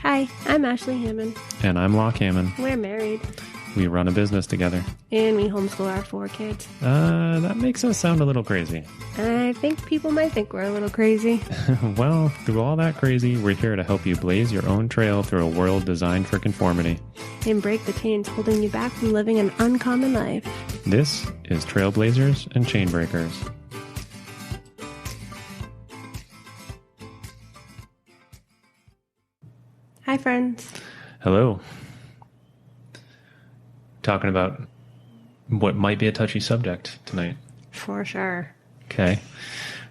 Hi, I'm Ashley Hammond. And I'm Locke Hammond. We're married. We run a business together. And we homeschool our 4 kids. That makes us sound a little crazy. I think people might think we're a little crazy. Well, through all that crazy, we're here to help you blaze your own trail through a world designed for conformity. And break the chains holding you back from living an uncommon life. This is Trailblazers and Chainbreakers. Hi, friends. Hello. Talking about what might be a touchy subject tonight. For sure. Okay.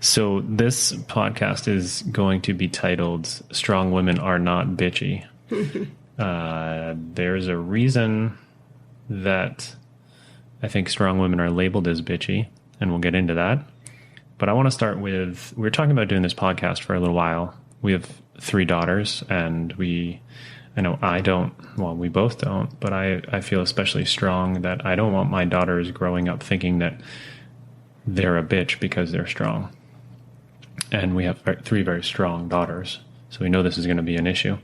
So this podcast is going to be titled Strong Women Are Not Bitchy. There's a reason that I think strong women are labeled as bitchy, and we'll get into that. But I want to start with, we were talking about doing this podcast for a little while. We have 3 daughters, and we both don't, but I feel especially strong that I don't want my daughters growing up thinking that they're a bitch because they're strong. And we have 3 very strong daughters, so we know this is going to be an issue.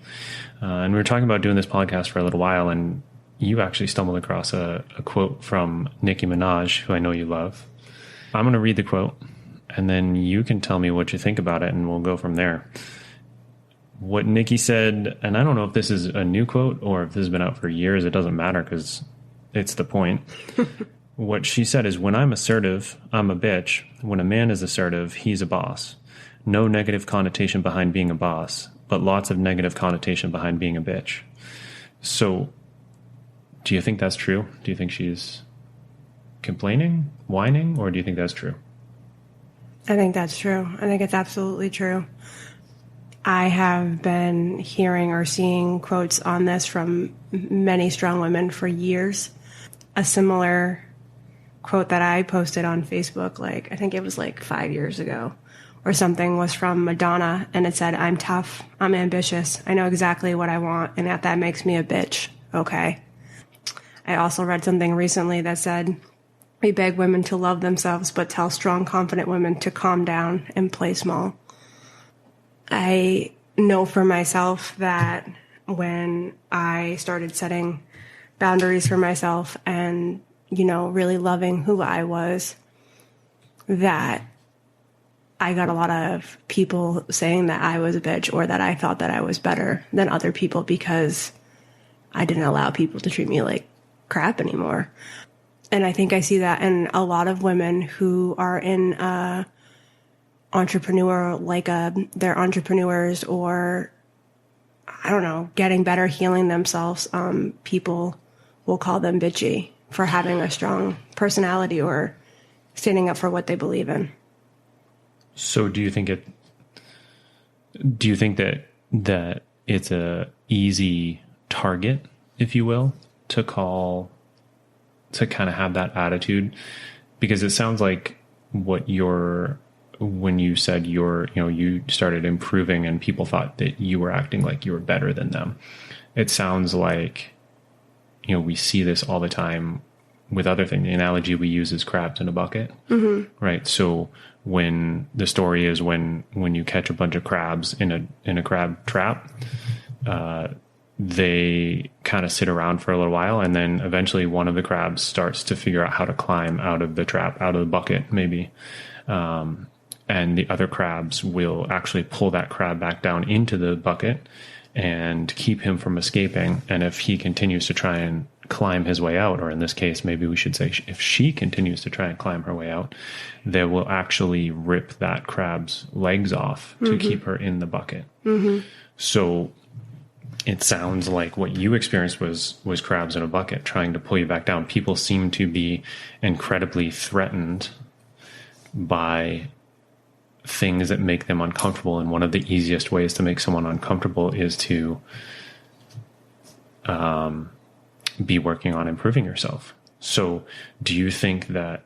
And we were talking about doing this podcast for a little while, and you actually stumbled across a quote from Nicki Minaj, who I know you love. I'm going to read the quote, and then you can tell me what you think about it, and we'll go from there. What Nicki said, and I don't know if this is a new quote or if this has been out for years, it doesn't matter because it's the point. What she said is, when I'm assertive, I'm a bitch. When a man is assertive, he's a boss. No negative connotation behind being a boss, but lots of negative connotation behind being a bitch. So, do you think that's true? Do you think she's complaining, whining, or do you think that's true? I think that's true. I think it's absolutely true. I have been hearing or seeing quotes on this from many strong women for years. A similar quote that I posted on Facebook, I think it was 5 years ago or something, was from Madonna, and it said, "I'm tough, I'm ambitious, I know exactly what I want, and that makes me a bitch, okay?" I also read something recently that said, "We beg women to love themselves, but tell strong, confident women to calm down and play small." I know for myself that when I started setting boundaries for myself and, really loving who I was, that I got a lot of people saying that I was a bitch or that I thought that I was better than other people because I didn't allow people to treat me like crap anymore. And I think I see that in a lot of women who are in entrepreneur, they're entrepreneurs or, I don't know, getting better, healing themselves. People will call them bitchy for having a strong personality or standing up for what they believe in. So do you think that it's a easy target, if you will, to kind of have that attitude? Because it sounds like when you said you started improving and people thought that you were acting like you were better than them. It sounds like, we see this all the time with other things. The analogy we use is crabs in a bucket, right? So when the story is when you catch a bunch of crabs in a crab trap, they kind of sit around for a little while, and then eventually one of the crabs starts to figure out how to climb out of the trap, out of the bucket, maybe. And the other crabs will actually pull that crab back down into the bucket and keep him from escaping. And if he continues to try and climb his way out, or in this case, maybe we should say if she continues to try and climb her way out, they will actually rip that crab's legs off to keep her in the bucket. So it sounds like what you experienced was crabs in a bucket trying to pull you back down. People seem to be incredibly threatened by things that make them uncomfortable. And one of the easiest ways to make someone uncomfortable is to be working on improving yourself. So do you think that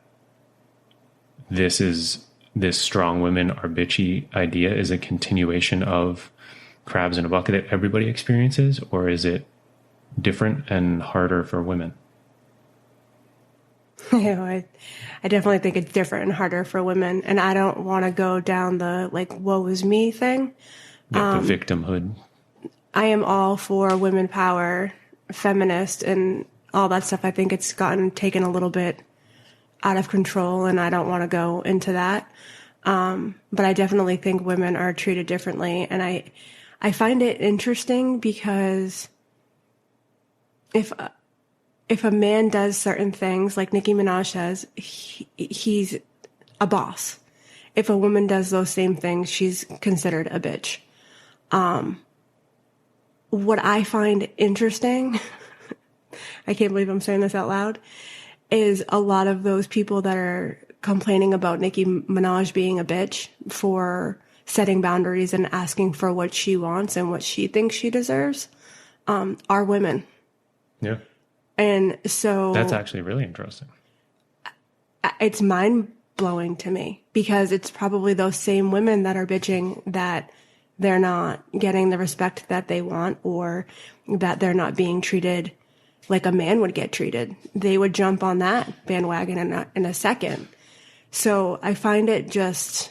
this strong women are bitchy idea is a continuation of crabs in a bucket that everybody experiences, or is it different and harder for women? I definitely think it's different and harder for women, and I don't want to go down the woe is me thing. The victimhood. I am all for women power, feminist, and all that stuff. I think it's gotten taken a little bit out of control, and I don't want to go into that. But I definitely think women are treated differently, and I find it interesting because if a man does certain things, like Nicki Minaj says, he's a boss. If a woman does those same things, she's considered a bitch. What I find interesting, I can't believe I'm saying this out loud, is a lot of those people that are complaining about Nicki Minaj being a bitch for setting boundaries and asking for what she wants and what she thinks she deserves, are women. Yeah. And so that's actually really interesting. It's mind-blowing to me because it's probably those same women that are bitching that they're not getting the respect that they want or that they're not being treated like a man would get treated. They would jump on that bandwagon in a second. So I find it just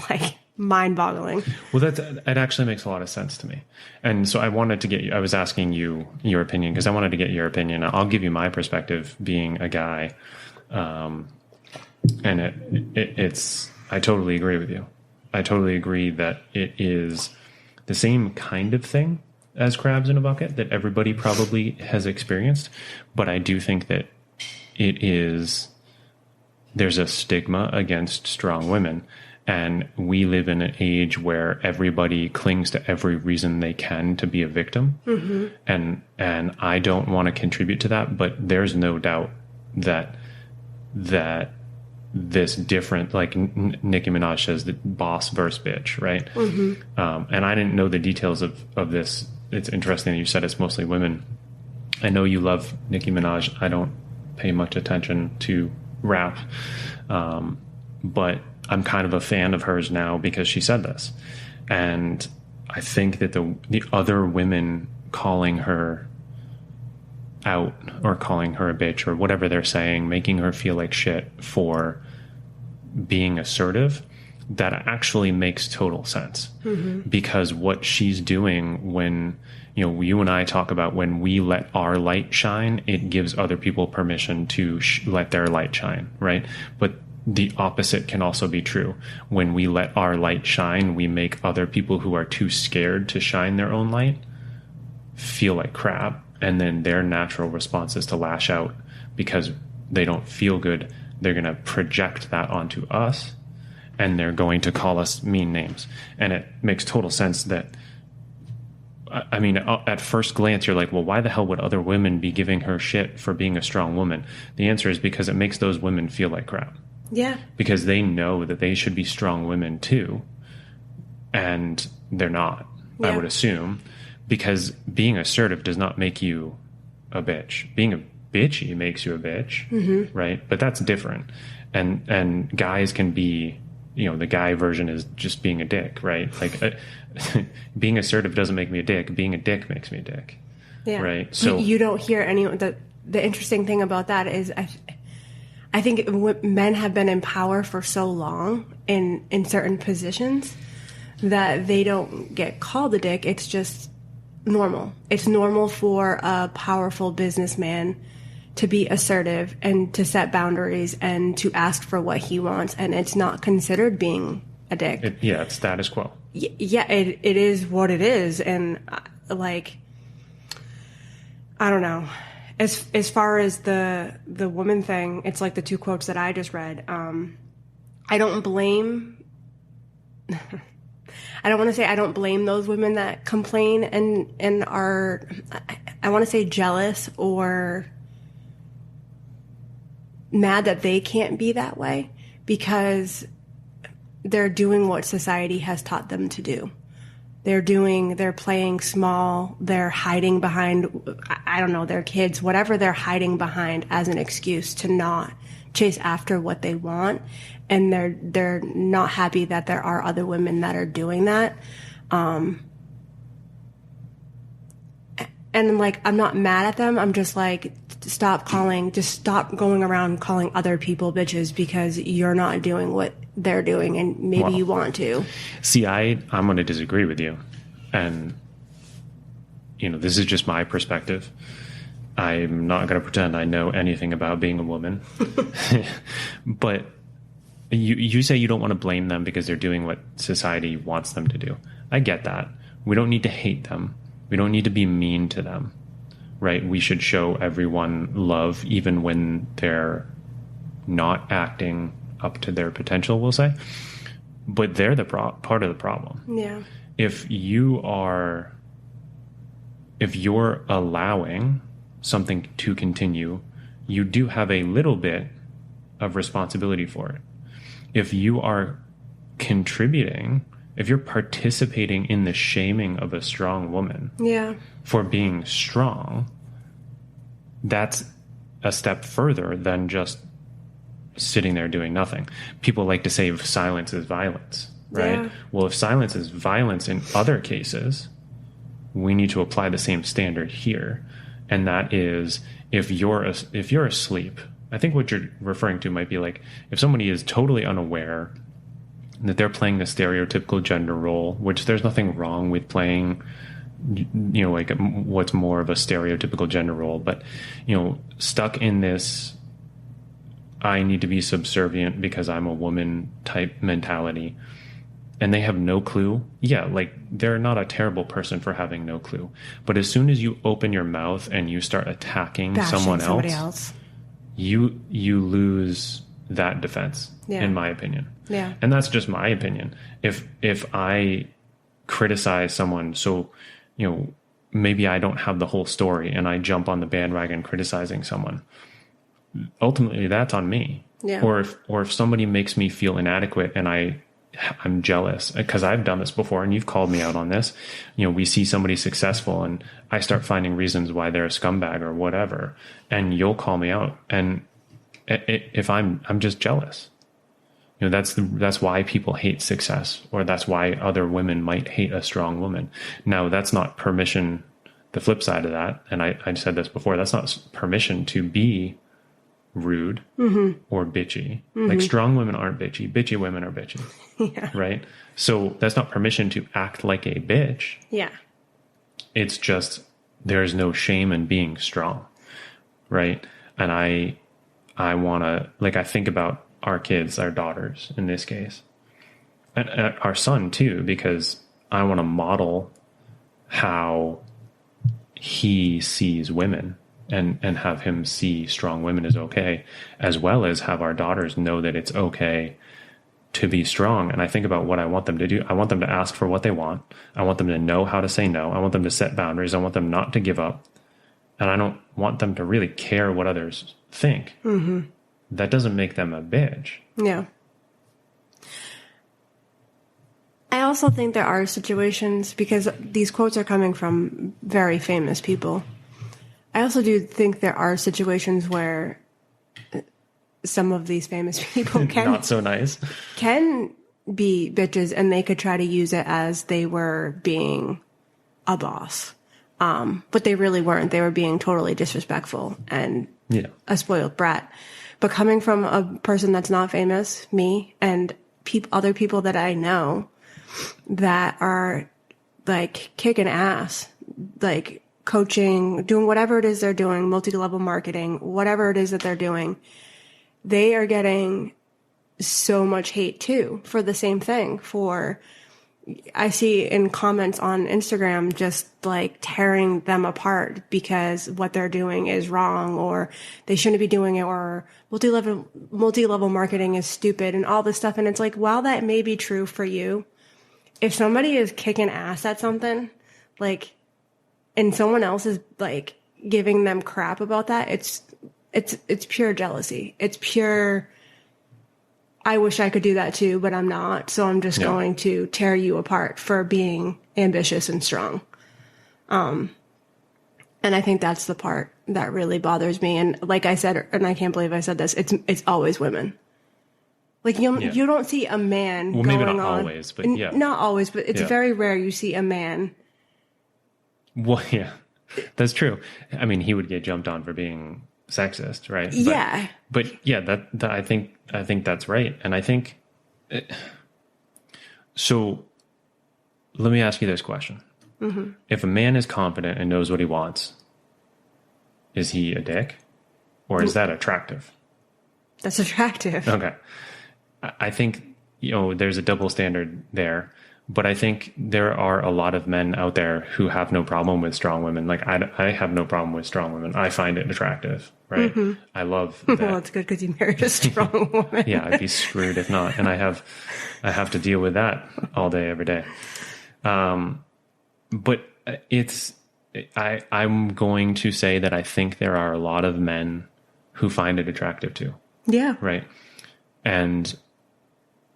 like mind-boggling. Well, it actually makes a lot of sense to me. And so I was asking you your opinion because I wanted to get your opinion. I'll give you my perspective being a guy. And I totally agree with you. I totally agree that it is the same kind of thing as crabs in a bucket that everybody probably has experienced. But I do think that there's a stigma against strong women. And we live in an age where everybody clings to every reason they can to be a victim. Mm-hmm. And I don't want to contribute to that, but there's no doubt that this different, like Nicki Minaj says, the boss versus bitch, right? Mm-hmm. And I didn't know the details of this. It's interesting that you said it's mostly women. I know you love Nicki Minaj. I don't pay much attention to rap. But I'm kind of a fan of hers now because she said this. And I think that the other women calling her out or calling her a bitch or whatever they're saying, making her feel like shit for being assertive, that actually makes total sense. Mm-hmm. Because what she's doing when, you and I talk about when we let our light shine, it gives other people permission to let their light shine, right? But the opposite can also be true. When we let our light shine, we make other people who are too scared to shine their own light feel like crap. And then their natural response is to lash out because they don't feel good. They're going to project that onto us and they're going to call us mean names. And it makes total sense that, I mean, at first glance, you're like, well, why the hell would other women be giving her shit for being a strong woman? The answer is because it makes those women feel like crap. Yeah. Because they know that they should be strong women too. And they're not, yeah. I would assume. Because being assertive does not make you a bitch. Being a bitchy makes you a bitch, mm-hmm. right? But that's different. And guys can be, the guy version is just being a dick, right? Like being assertive doesn't make me a dick. Being a dick makes me a dick, yeah. right? So you don't hear anyone. The interesting thing about that is I think men have been in power for so long in certain positions that they don't get called a dick. It's just normal. It's normal for a powerful businessman to be assertive and to set boundaries and to ask for what he wants. And it's not considered being a dick. It's status quo. Yeah, it is what it is. And like, I don't know. As far as the woman thing, it's like the two quotes that I just read. I don't blame. I don't want to say I don't blame those women that complain and are, I want to say jealous or mad that they can't be that way because they're doing what society has taught them to do. They're playing small, they're hiding behind, I don't know, their kids, whatever they're hiding behind as an excuse to not chase after what they want. And they're not happy that there are other women that are doing that. And like, I'm not mad at them. I'm just like, stop going around calling other people bitches because you're not doing what they're doing and maybe you want to. See, I'm going to disagree with you. And, this is just my perspective. I'm not going to pretend I know anything about being a woman. But you say you don't want to blame them because they're doing what society wants them to do. I get that. We don't need to hate them. We don't need to be mean to them, right? We should show everyone love even when they're not acting up to their potential, we'll say. But they're the part of the problem. Yeah. If you're allowing something to continue, you do have a little bit of responsibility for it. If you are contributing, if you're participating in the shaming of a strong woman for being strong, that's a step further than just sitting there doing nothing. People like to say silence is violence, right? Yeah. Well, if silence is violence in other cases, we need to apply the same standard here. And that is, if you're asleep, I think what you're referring to might be like if somebody is totally unaware that they're playing the stereotypical gender role, which there's nothing wrong with playing, like what's more of a stereotypical gender role, but, stuck in this, I need to be subservient because I'm a woman type mentality, and they have no clue. Yeah, like they're not a terrible person for having no clue. But as soon as you open your mouth and you start attacking someone else, you lose that defense, in my opinion. Yeah. And that's just my opinion. If I criticize someone, so, maybe I don't have the whole story and I jump on the bandwagon criticizing someone, ultimately that's on me. Yeah. Or if somebody makes me feel inadequate and I'm jealous, because I've done this before and you've called me out on this. We see somebody successful and I start finding reasons why they're a scumbag or whatever, and you'll call me out. And if I'm just jealous, that's why people hate success, or that's why other women might hate a strong woman. Now, that's not permission. The flip side of that, and I said this before, that's not permission to be rude or bitchy. Like strong women aren't bitchy. Bitchy women are bitchy. Yeah. Right? So that's not permission to act like a bitch. Yeah. It's just there's no shame in being strong. Right? And I want to, I think about our kids, our daughters in this case, and our son too, because I want to model how he sees women and have him see strong women as okay, as well as have our daughters know that it's okay to be strong. And I think about what I want them to do. I want them to ask for what they want. I want them to know how to say no. I want them to set boundaries. I want them not to give up. And I don't want them to really care what others think. That doesn't make them a bitch. Yeah. I also think there are situations, because these quotes are coming from very famous people. I also do think there are situations where some of these famous people not so nice can be bitches, and they could try to use it as they were being a boss. But they really weren't. They were being totally disrespectful and a spoiled brat. But coming from a person that's not famous, me, and other people that I know that are like kicking ass, like coaching, doing whatever it is they're doing, multi-level marketing, whatever it is that they're doing, they are getting so much hate too for the same thing. I see in comments on Instagram just like tearing them apart because what they're doing is wrong, or they shouldn't be doing it, or multi-level marketing is stupid and all this stuff. And it's like, while that may be true for you, if somebody is kicking ass at something, like, and someone else is like giving them crap about that, it's pure jealousy. It's pure, I wish I could do that too, but I'm not. So I'm just going to tear you apart for being ambitious and strong. And I think that's the part that really bothers me. And like I said, and I can't believe I said this, it's always women. Like you don't see a man going maybe not on. Always, but yeah. Not always, but it's very rare you see a man. Well, yeah, that's true. I mean, he would get jumped on for being sexist, right? But yeah, that I think that's right. And I think so. Let me ask you this question. If a man is confident and knows what he wants, is he a dick? Or is that attractive? That's attractive. Okay. I think, there's a double standard there. But I think there are a lot of men out there who have no problem with strong women. Like, I have no problem with strong women. I find it attractive, right? I love that. Well, it's good because you married a strong woman. Yeah, I'd be screwed if not. And I have to deal with that all day, every day. But I'm going to say that I think there are a lot of men who find it attractive too. Yeah. Right. And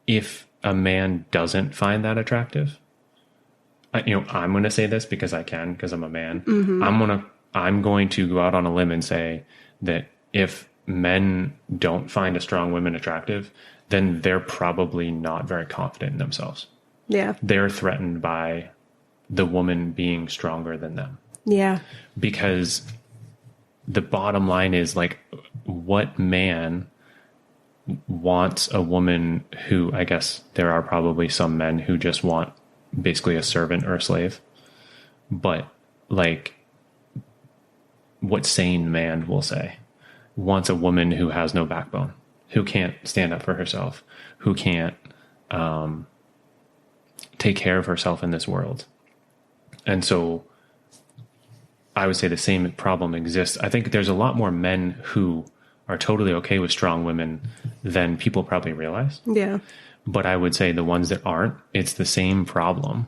if a man doesn't find that attractive, I'm going to say this because I can, because I'm a man. I'm going to go out on a limb and say that if men don't find a strong woman attractive, then they're probably not very confident in themselves. Yeah. They're threatened by the woman being stronger than them. Yeah. Because the bottom line is, like, what man wants a woman who, I guess there are probably some men who just want basically a servant or a slave, but like, what sane man will say wants a woman who has no backbone, who can't stand up for herself, who can't take care of herself in this world? And so I would say the same problem exists. I think there's a lot more men who are totally okay with strong women than people probably realize. Yeah. But I would say the ones that aren't, it's the same problem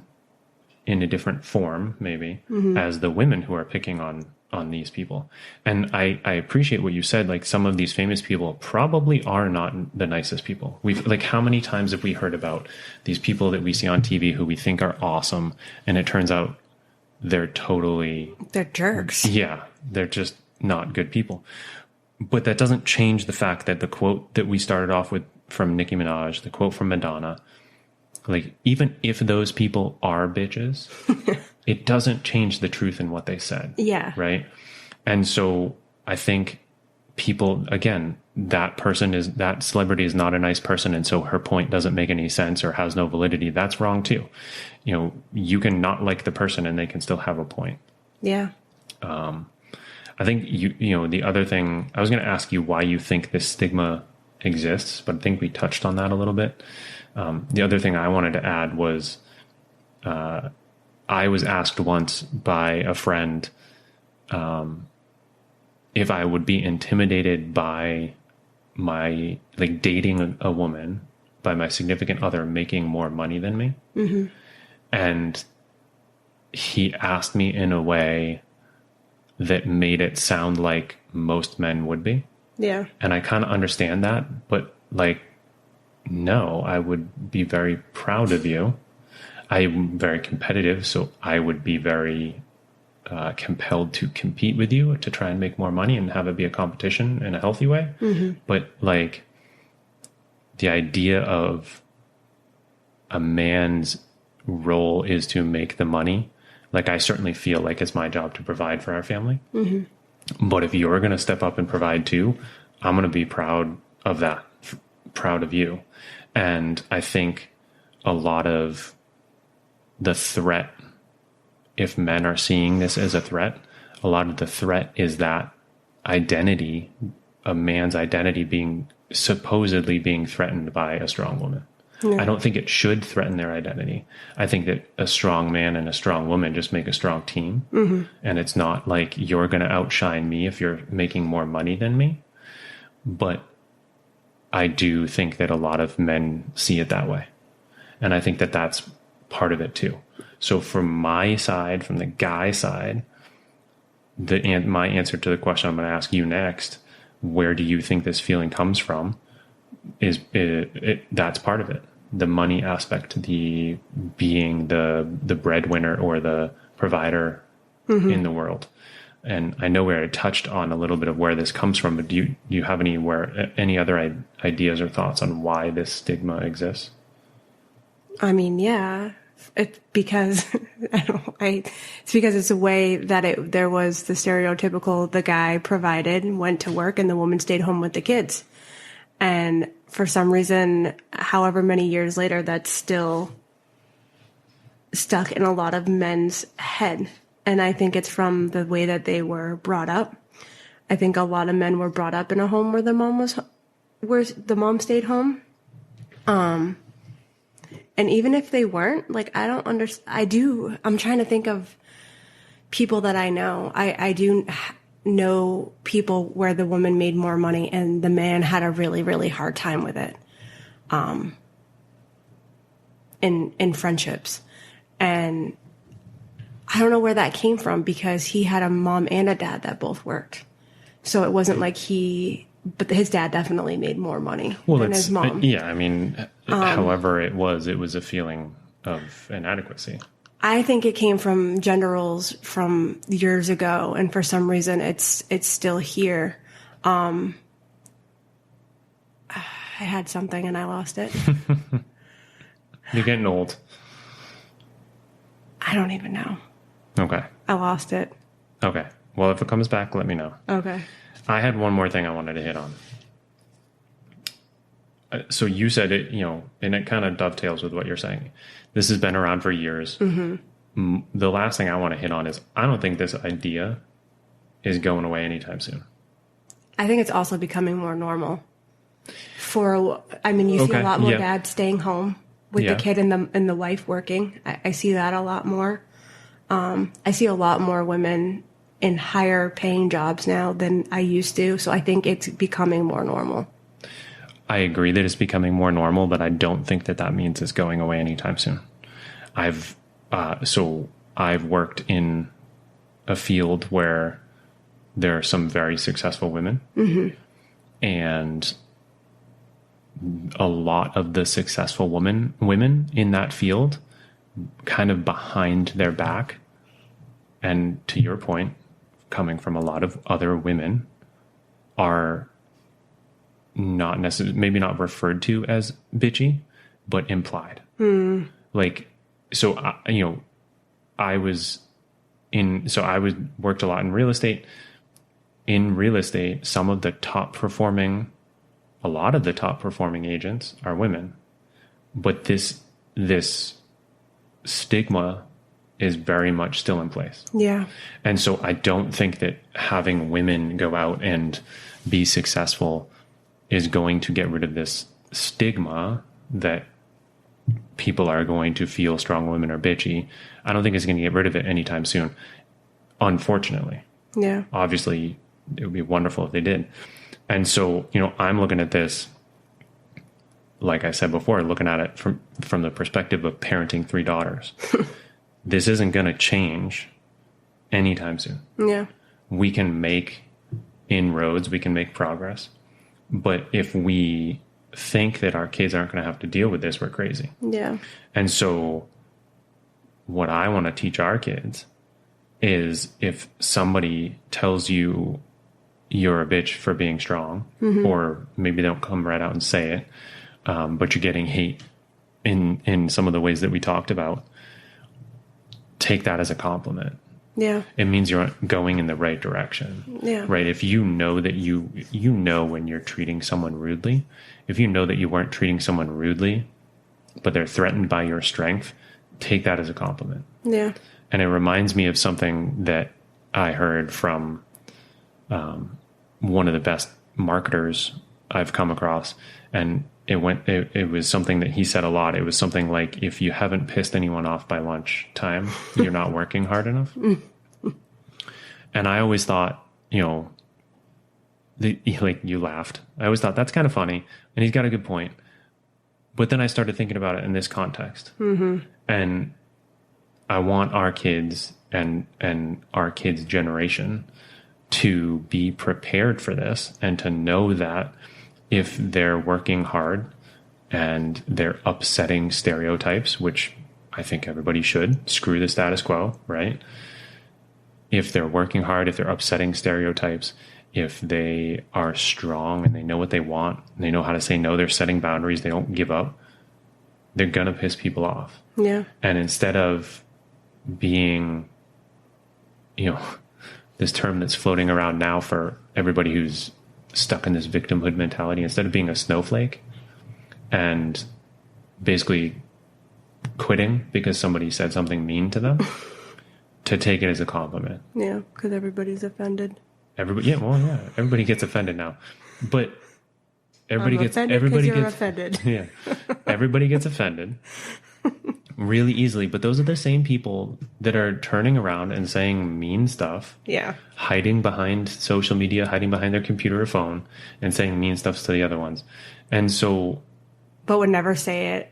in a different form, maybe, as the women who are picking on these people. And I appreciate what you said. Like, some of these famous people probably are not the nicest people. How many times have we heard about these people that we see on TV who we think are awesome, and it turns out they're jerks. Yeah. They're just not good people. But that doesn't change the fact that the quote that we started off with from Nicki Minaj, the quote from Madonna, like, even if those people are bitches, it doesn't change the truth in what they said. Yeah. Right. And so I think people, again, that celebrity is not a nice person. And so her point doesn't make any sense or has no validity. That's wrong too. You can not like the person and they can still have a point. Yeah. I think the other thing, I was going to ask you why you think this stigma exists, but I think we touched on that a little bit. The other thing I wanted to add was, I was asked once by a friend, if I would be intimidated by my, like, dating a woman, by my significant other making more money than me. Mm-hmm. And he asked me in a way that made it sound like most men would be. Yeah. And I kind of understand that, but, like, no, I would be very proud of you. I'm very competitive, so I would be very compelled to compete with you to try and make more money and have it be a competition in a healthy way. Mm-hmm. But, like, the idea of a man's role is to make the money, like, I certainly feel like it's my job to provide for our family. Mm-hmm. But if you're going to step up and provide too, I'm going to be proud of that, proud of you. And I think a lot of the threat, if men are seeing this as a threat, a lot of the threat is that identity, a man's identity supposedly being threatened by a strong woman. Yeah. I don't think it should threaten their identity. I think that a strong man and a strong woman just make a strong team. Mm-hmm. And it's not like you're going to outshine me if you're making more money than me. But I do think that a lot of men see it that way. And I think that that's part of it too. So from my side, from the guy side, my answer to the question I'm going to ask you next, where do you think this feeling comes from, is that's part of it. The money aspect, the being the breadwinner or the provider in the world. And I know we already touched on a little bit of where this comes from, but do you have any other ideas or thoughts on why this stigma exists? I mean, yeah, it's because it's a way that there was the stereotypical, the guy provided and went to work and the woman stayed home with the kids. And for some reason, however many years later, that's still stuck in a lot of men's head. And I think it's from the way that they were brought up. I think a lot of men were brought up in a home where the mom stayed home. And even if they weren't, like, I don't understand. I'm trying to think of people that I know. I do know people where the woman made more money and the man had a really, really hard time with it. In friendships. And I don't know where that came from because he had a mom and a dad that both worked. So it wasn't like but his dad definitely made more money than his mom. Yeah, I mean, however it was a feeling of inadequacy. I think it came from gender roles from years ago, and for some reason it's still here. I had something and I lost it. You're getting old. I don't even know. Okay. I lost it. Okay. Well, if it comes back, let me know. Okay. I had one more thing I wanted to hit on. So you said it, and it kind of dovetails with what you're saying. This has been around for years. Mm-hmm. The last thing I want to hit on is I don't think this idea is going away anytime soon. I think it's also becoming more normal. You see a lot more dads staying home with the kid and the wife working. I see that a lot more. I see a lot more women in higher paying jobs now than I used to. So I think it's becoming more normal. I agree that it's becoming more normal, but I don't think that means it's going away anytime soon. I've worked in a field where there are some very successful women, mm-hmm. and a lot of the successful women in that field kind of behind their back. And to your point, coming from a lot of other women are not necessarily, maybe not referred to as bitchy, but implied. Like, so, I worked a lot in real estate. In real estate, a lot of the top performing agents are women, but this stigma is very much still in place. Yeah. And so I don't think that having women go out and be successful is going to get rid of this stigma that people are going to feel strong women are bitchy. I don't think it's going to get rid of it anytime soon, unfortunately. Yeah. Obviously, it would be wonderful if they did. And so, I'm looking at this, like I said before, looking at it from the perspective of parenting 3 daughters. This isn't going to change anytime soon. Yeah. We can make inroads, we can make progress. But if we think that our kids aren't going to have to deal with this, we're crazy. Yeah. And so what I want to teach our kids is if somebody tells you you're a bitch for being strong, mm-hmm. or maybe they don't come right out and say it, but you're getting hate in some of the ways that we talked about, take that as a compliment. Yeah. It means you're going in the right direction. Yeah. Right. If you know that you know when you're treating someone rudely, if you know that you weren't treating someone rudely, but they're threatened by your strength, take that as a compliment. Yeah. And it reminds me of something that I heard from one of the best marketers I've come across. And it was something that he said a lot. It was something like, if you haven't pissed anyone off by lunchtime, you're not working hard enough. And I always thought, you laughed. I always thought that's kind of funny. And he's got a good point. But then I started thinking about it in this context. Mm-hmm. And I want our kids and our kids' generation to be prepared for this and to know that if they're working hard and they're upsetting stereotypes, which I think everybody should, screw the status quo, right? If they're working hard, if they're upsetting stereotypes, if they are strong and they know what they want, they know how to say no, they're setting boundaries, they don't give up, they're going to piss people off. Yeah. And instead of being, this term that's floating around now for everybody who's stuck in this victimhood mentality, instead of being a snowflake and basically quitting because somebody said something mean to them to take it as a compliment. Yeah, because everybody's offended. Everybody gets offended now, but everybody gets offended. Yeah, everybody gets offended really easily. But those are the same people that are turning around and saying mean stuff. Yeah, hiding behind social media, hiding behind their computer or phone, and saying mean stuff to the other ones, and so. But would never say it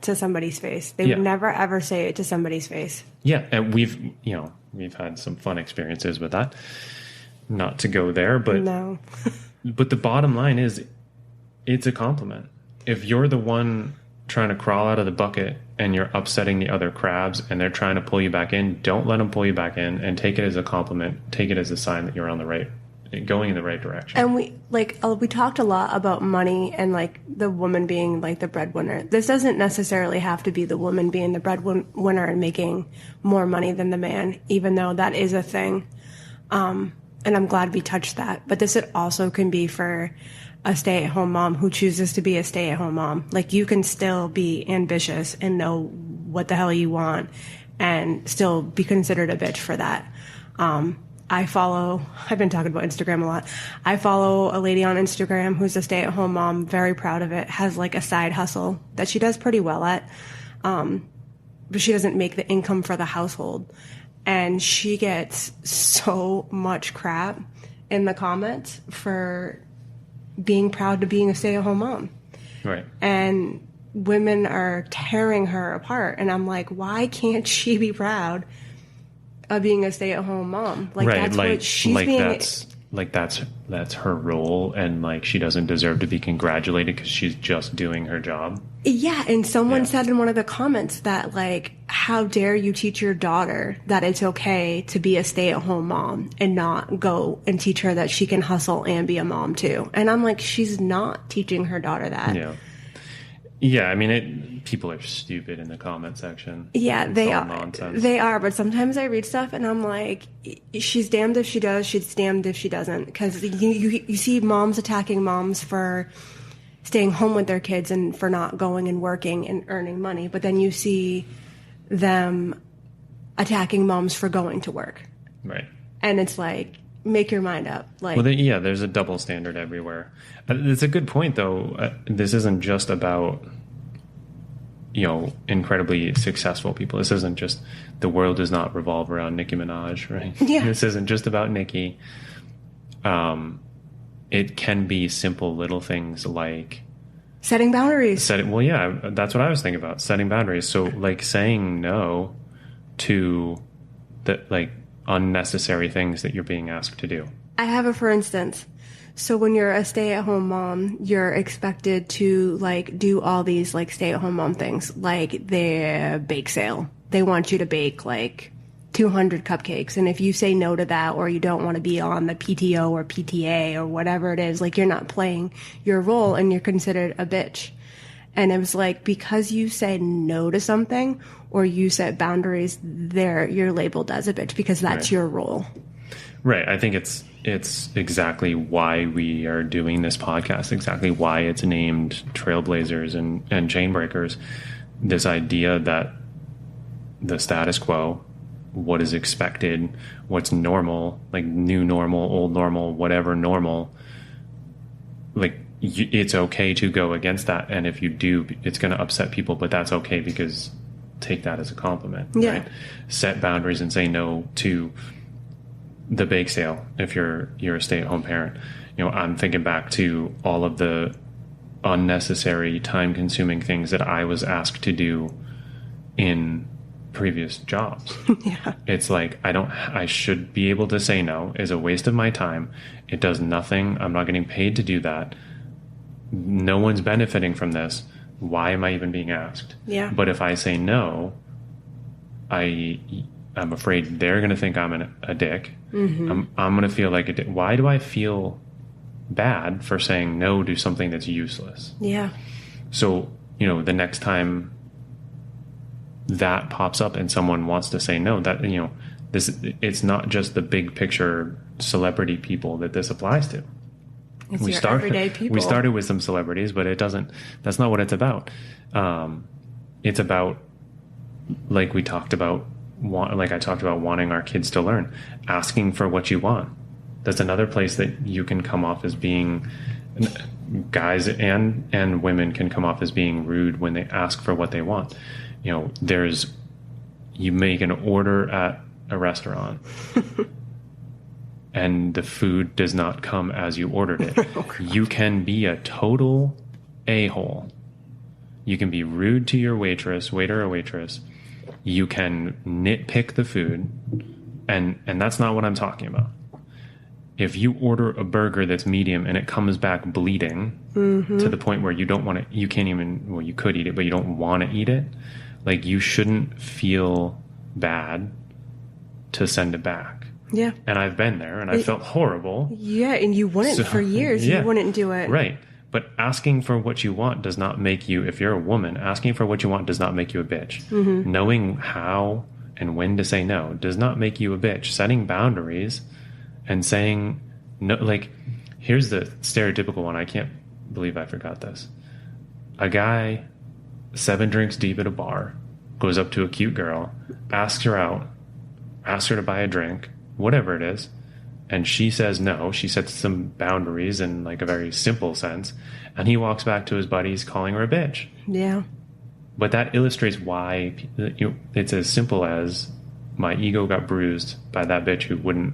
to somebody's face. They would never ever say it to somebody's face. Yeah, and we've had some fun experiences with that. Not to go there, but no. But the bottom line is, it's a compliment. If you're the one trying to crawl out of the bucket and you're upsetting the other crabs and they're trying to pull you back in, don't let them pull you back in, and take it as a compliment. Take it as a sign that you're going in the right direction. And we talked a lot about money and like the woman being like the breadwinner. This doesn't necessarily have to be the woman being the breadwinner and making more money than the man, even though that is a thing. And I'm glad we touched that. But this also can be for a stay-at-home mom who chooses to be a stay-at-home mom. Like, you can still be ambitious and know what the hell you want and still be considered a bitch for that. I've been talking about Instagram a lot. I follow a lady on Instagram who's a stay-at-home mom, very proud of it, has like a side hustle that she does pretty well at. But she doesn't make the income for the household. And she gets so much crap in the comments for being proud to being a stay-at-home mom. Right. And women are tearing her apart. And I'm like, why can't she be proud of being a stay-at-home mom? Like, right. that's what she's being... That's her role, and like she doesn't deserve to be congratulated because she's just doing her job. Yeah, and someone said in one of the comments that like, how dare you teach your daughter that it's okay to be a stay-at-home mom and not go and teach her that she can hustle and be a mom too. And I'm like, she's not teaching her daughter that. Yeah, I mean, people are stupid in the comment section. Yeah, It's they all are. nonsense. They are, but sometimes I read stuff and I'm like, she's damned if she does, she's damned if she doesn't. Because you see moms attacking moms for staying home with their kids and for not going and working and earning money. But then you see them attacking moms for going to work. Right. And it's like, make your mind up. Like, well, there's a double standard everywhere. It's a good point, though. This isn't just about, incredibly successful people. This isn't just, the world does not revolve around Nicki Minaj, right? Yeah. This isn't just about Nicki. It can be simple little things like setting boundaries. That's what I was thinking about, setting boundaries. So like saying no to the unnecessary things that you're being asked to do. I have a for instance. So when you're a stay-at-home mom, you're expected to do all these stay-at-home mom things, like their bake sale. They want you to bake 200 cupcakes, and if you say no to that, or you don't want to be on the PTO or PTA or whatever it is, you're not playing your role and you're considered a bitch. And it was because you said no to something or you set boundaries, you're labeled as a bitch because that's your role. Right. I think it's exactly why we are doing this podcast, exactly why it's named Trailblazers and Chainbreakers. This idea that the status quo, what is expected, what's normal, new normal, old normal, whatever normal, it's okay to go against that. And if you do, it's going to upset people, but that's okay because take that as a compliment. Yeah. Right? Set boundaries and say no to the bake sale if you're a stay-at-home parent. I'm thinking back to all of the unnecessary time-consuming things that I was asked to do in previous jobs. Yeah. It's I should be able to say no. Is a waste of my time. It does nothing. I'm not getting paid to do that. No one's benefiting from this. Why am I even being asked? Yeah. But if I say no, I'm afraid they're going to think I'm a dick. Mm-hmm. I'm going to feel like a dick. Why do I feel bad for saying no to something that's useless? Yeah. So, the next time that pops up and someone wants to say no, that, it's not just the big picture celebrity people that this applies to. It's everyday people. We started with some celebrities, but that's not what it's about. It's about like we talked about, like I talked about wanting our kids to learn, asking for what you want. That's another place that you can come off as being, guys and women can come off as being rude when they ask for what they want. You know, you make an order at a restaurant and the food does not come as you ordered it. You can be a total a-hole. You can be rude to your waiter or waitress. You can nitpick the food, and that's not what I'm talking about. If you order a burger that's medium and it comes back bleeding to the point where you don't want to, you can't even, well, you could eat it, but you don't want to eat it, like, you shouldn't feel bad to send it back. Yeah. And I've been there, and I felt horrible. Yeah, and you wouldn't for years. Yeah. You wouldn't do it. Right. But asking for what you want does not make you, if you're a woman, asking for what you want does not make you a bitch. Mm-hmm. Knowing how and when to say no does not make you a bitch. Setting boundaries and saying no, like, here's the stereotypical one. I can't believe I forgot this. A guy, 7 drinks deep at a bar, goes up to a cute girl, asks her out, asks her to buy a drink, whatever it is, and she says no. She sets some boundaries in like a very simple sense, and he walks back to his buddies calling her a bitch. Yeah. But that illustrates why it's as simple as my ego got bruised by that bitch who wouldn't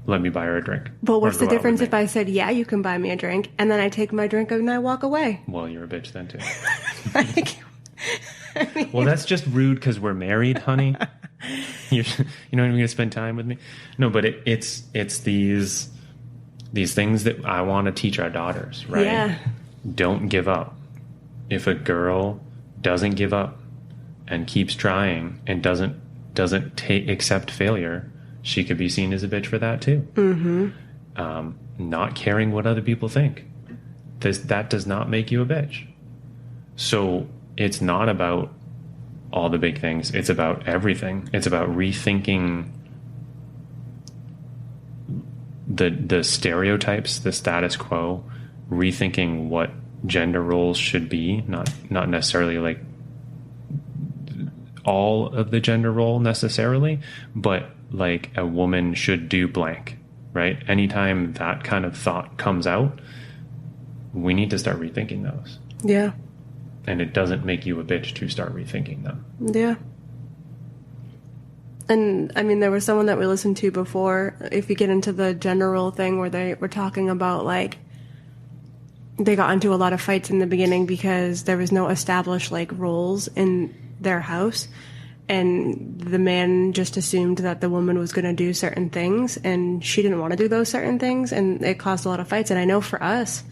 let me buy her a drink. But what's the difference if I said, yeah, you can buy me a drink, and then I take my drink and I walk away? Well, you're a bitch then too. Well, that's just rude because we're married, honey. You're not even going to spend time with me. No, but it's these things that I want to teach our daughters, right? Yeah. Don't give up. If a girl doesn't give up and keeps trying and doesn't accept failure, she could be seen as a bitch for that too. Mm-hmm. Not caring what other people think. That does not make you a bitch. So it's not about all the big things. It's about everything. It's about rethinking the stereotypes, the status quo, rethinking what gender roles should be, not necessarily like all of the gender role necessarily, but like a woman should do blank, right? Anytime that kind of thought comes out, we need to start rethinking those. Yeah. And it doesn't make you a bitch to start rethinking them. Yeah. And I mean, there was someone that we listened to before, if you get into the gender role thing where they were talking about like, they got into a lot of fights in the beginning because there was no established like roles in their house. And the man just assumed that the woman was going to do certain things and she didn't want to do those certain things. And it caused a lot of fights. And I know for us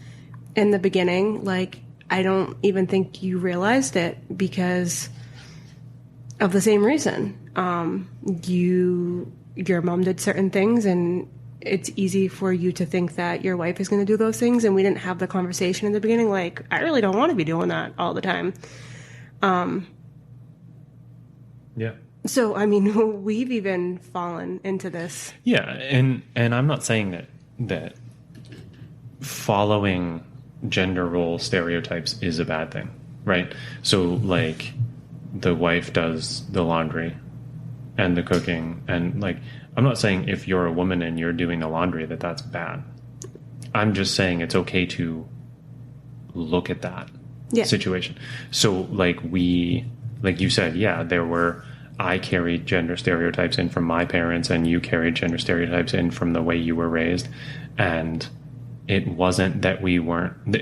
in the beginning, like, I don't even think you realized it because of the same reason. Your mom did certain things and it's easy for you to think that your wife is going to do those things. And we didn't have the conversation in the beginning. Like, I really don't want to be doing that all the time. Yeah. So, I mean, we've even fallen into this. Yeah. And I'm not saying that following gender role stereotypes is a bad thing, right? So like the wife does the laundry and the cooking, and like, I'm not saying if you're a woman and you're doing the laundry that's bad. I'm just saying it's okay to look at that situation. So like like you said, yeah, I carried gender stereotypes in from my parents and you carried gender stereotypes in from the way you were raised. And it wasn't that we weren't,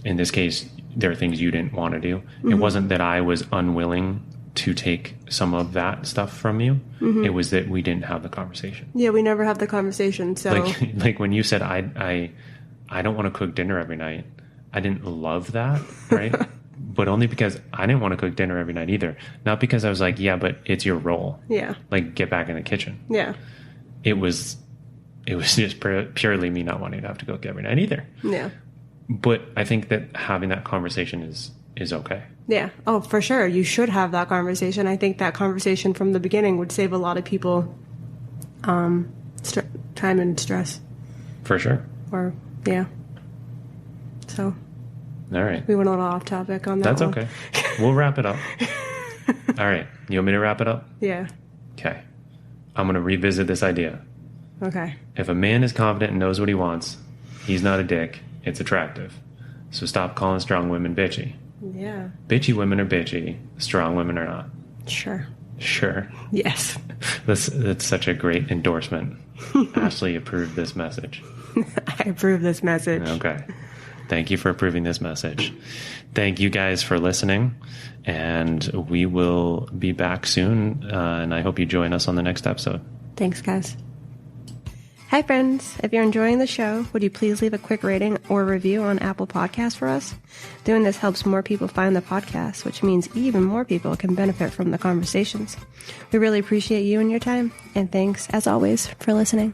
in this case, there are things you didn't want to do. Mm-hmm. It wasn't that I was unwilling to take some of that stuff from you. Mm-hmm. It was that we didn't have the conversation. Yeah, we never have the conversation. So like when you said, I don't want to cook dinner every night. I didn't love that, right? But only because I didn't want to cook dinner every night either. Not because I was like, yeah, but it's your role. Yeah. Like, get back in the kitchen. Yeah. It was just purely me not wanting to have to cook every night either. Yeah. But I think that having that conversation is okay. Yeah. Oh, for sure. You should have that conversation. I think that conversation from the beginning would save a lot of people time and stress. For sure. Or, yeah. So. All right. We went a little off topic on that. That's okay. We'll wrap it up. All right. You want me to wrap it up? Yeah. Okay. I'm going to revisit this idea. Okay. If a man is confident and knows what he wants, he's not a dick. It's attractive. So stop calling strong women bitchy. Yeah. Bitchy women are bitchy. Strong women are not. Sure. Sure. Yes. That's such a great endorsement. Ashley approved this message. I approve this message. Okay. Thank you for approving this message. Thank you guys for listening, and we will be back soon, and I hope you join us on the next episode. Thanks, guys. Hi, friends. If you're enjoying the show, would you please leave a quick rating or review on Apple Podcasts for us? Doing this helps more people find the podcast, which means even more people can benefit from the conversations. We really appreciate you and your time, and thanks, as always, for listening.